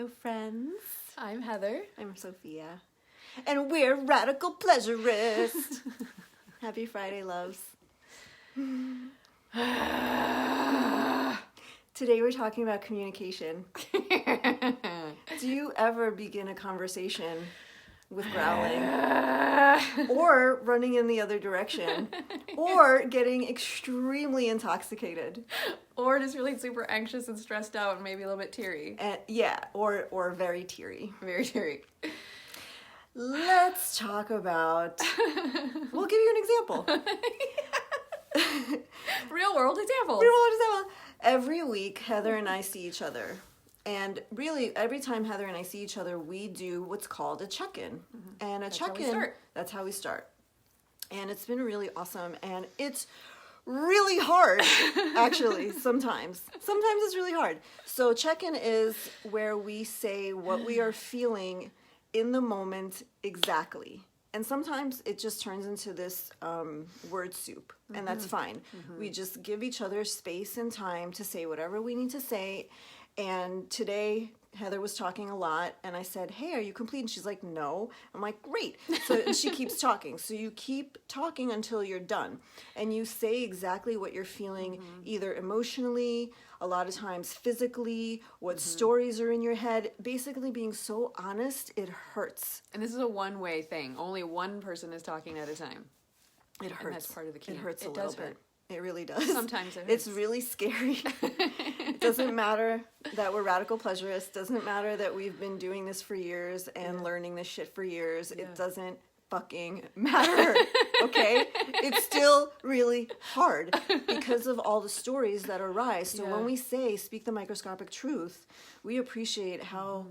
Hello, friends. I'm Heather. I'm Sophia. And we're radical pleasurists. Happy Friday, loves. Today we're talking about communication. Do you ever begin a conversation with growling? Or running in the other direction? Or getting extremely intoxicated? Or just really super anxious and stressed out and maybe a little bit teary. Or very teary. Very teary. Let's talk about... We'll give you an example. Real world examples. Real world example. Every week, Heather and I see each other. And really, every time Heather and I see each other, we do what's called a check-in. Mm-hmm. And that's how we start. And it's been really awesome. And it's really hard, actually, sometimes. Sometimes it's really hard. So check-in is where we say what we are feeling in the moment exactly. And sometimes it just turns into this word soup, and that's fine. Mm-hmm. We just give each other space and time to say whatever we need to say. And today, Heather was talking a lot, and I said, hey, are you complete? And she's like, no. I'm like, great. So and she keeps talking. So you keep talking until you're done. And you say exactly what you're feeling, either emotionally, a lot of times physically, what stories are in your head. Basically being so honest, it hurts. And this is a one-way thing. Only one person is talking at a time. It hurts. And that's part of the key. It hurts a little bit. It really does. Sometimes it hurts. It's really scary. It doesn't matter that we're radical pleasurists. Doesn't matter that we've been doing this for years and learning this shit for years. Yeah. It doesn't fucking matter. Okay? It's still really hard because of all the stories that arise. So when we say speak the microscopic truth, we appreciate how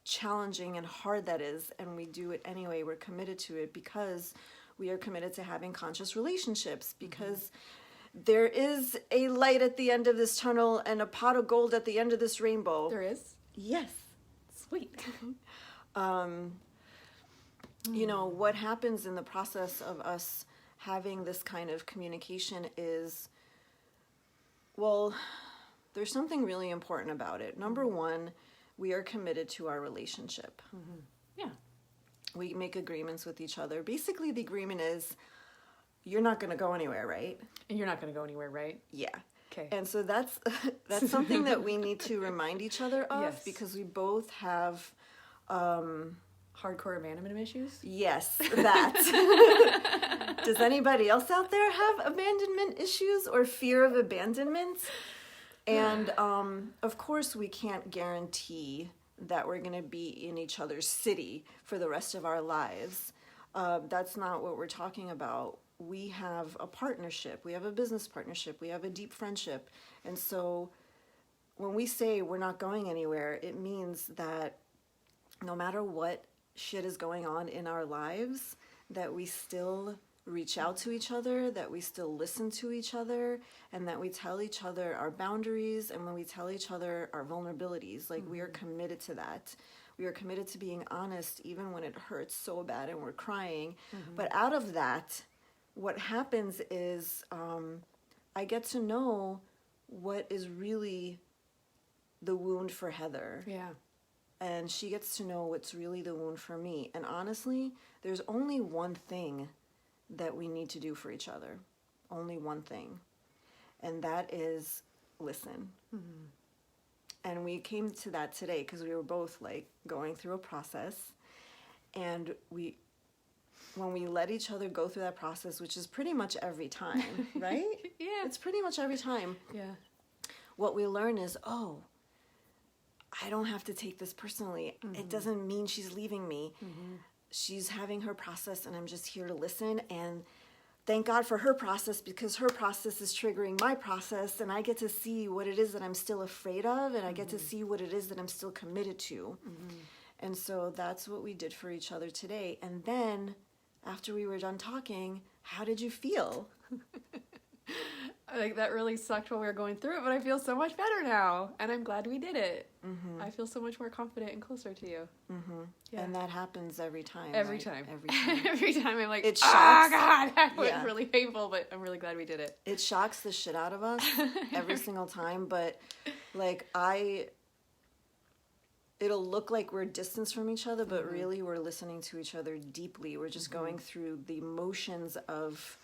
challenging and hard that is, and we do it anyway. We're committed to it because we are committed to having conscious relationships, because there is a light at the end of this tunnel and a pot of gold at the end of this rainbow. There is? Yes. Sweet. You know, what happens in the process of us having this kind of communication is, well, there's something really important about it. Number one, we are committed to our relationship. Mm-hmm. Yeah. We make agreements with each other. Basically, the agreement is, you're not going to go anywhere, right? And you're not going to go anywhere, right? Yeah. Okay. And so that's something that we need to remind each other of, because we both have... hardcore abandonment issues? Yes, that. Does anybody else out there have abandonment issues or fear of abandonment? And of course, we can't guarantee that we're going to be in each other's city for the rest of our lives. That's not what we're talking about. We have a partnership. We have a business partnership. We have a deep friendship. And so when we say we're not going anywhere, it means that no matter what shit is going on in our lives, that we still reach out to each other, that we still listen to each other, and that we tell each other our boundaries, and when we tell each other our vulnerabilities. Like, we are committed to that. We are committed to being honest even when it hurts so bad and we're crying. But out of that, what happens is I get to know what is really the wound for Heather. Yeah. And she gets to know what's really the wound for me. And honestly, there's only one thing that we need to do for each other. Only one thing. And that is listen. Mm-hmm. And we came to that today because we were both like going through a process. And when we let each other go through that process, which is pretty much every time, right? Yeah. It's pretty much every time. Yeah. What we learn is, I don't have to take this personally. It doesn't mean she's leaving me. She's having her process, and I'm just here to listen. And thank God for her process, because her process is triggering my process, and I get to see what it is that I'm still afraid of, and I get to see what it is that I'm still committed to. And so that's what we did for each other today. And then, after we were done talking, how did you feel? Like, that really sucked while we were going through it, but I feel so much better now, and I'm glad we did it. I feel so much more confident and closer to you. Yeah. And that happens every time. Every time. Every time I'm like, it shocks, oh God, that was really painful, but I'm really glad we did it. It shocks the shit out of us every single time, but like it'll look like we're distanced from each other, but really we're listening to each other deeply. We're just going through the emotions of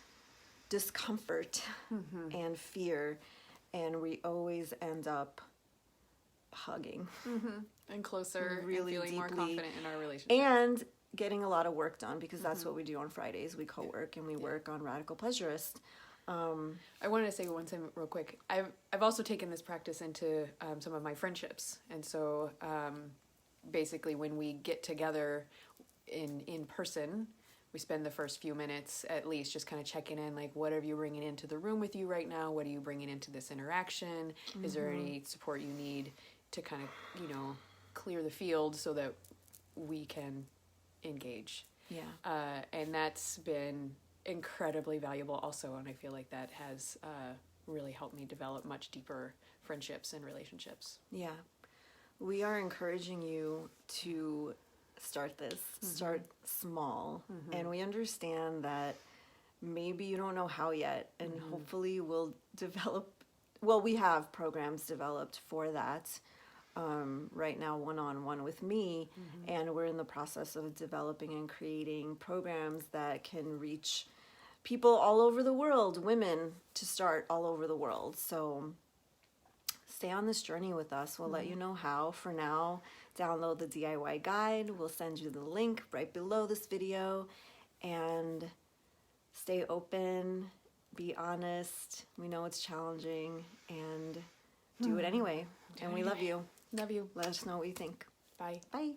discomfort and fear, and we always end up hugging and closer, really and feeling more deeply. confident in our relationship. And getting a lot of work done, because that's what we do on Fridays. We co-work and we work on Radical Pleasurist. I wanted to say one thing real quick. I've also taken this practice into some of my friendships, and so basically when we get together in person, we spend the first few minutes at least just kind of checking in, like, what are you bringing into the room with you right now? What are you bringing into this interaction? Is there any support you need to kind of, you know, clear the field so that we can engage? Yeah. And that's been incredibly valuable also, and I feel like that has really helped me develop much deeper friendships and relationships. Yeah. We are encouraging you to start this. Start small. And we understand that maybe you don't know how yet, and hopefully we'll develop, well, we have programs developed for that. Right now, one-on-one with me, and we're in the process of developing and creating programs that can reach people all over the world, women to start all over the world. So stay on this journey with us. We'll let you know how. For now, download the DIY guide. We'll send you the link right below this video, and stay open, be honest. We know it's challenging, and do it anyway. And we love you. Love you. Let us know what you think. Bye. Bye.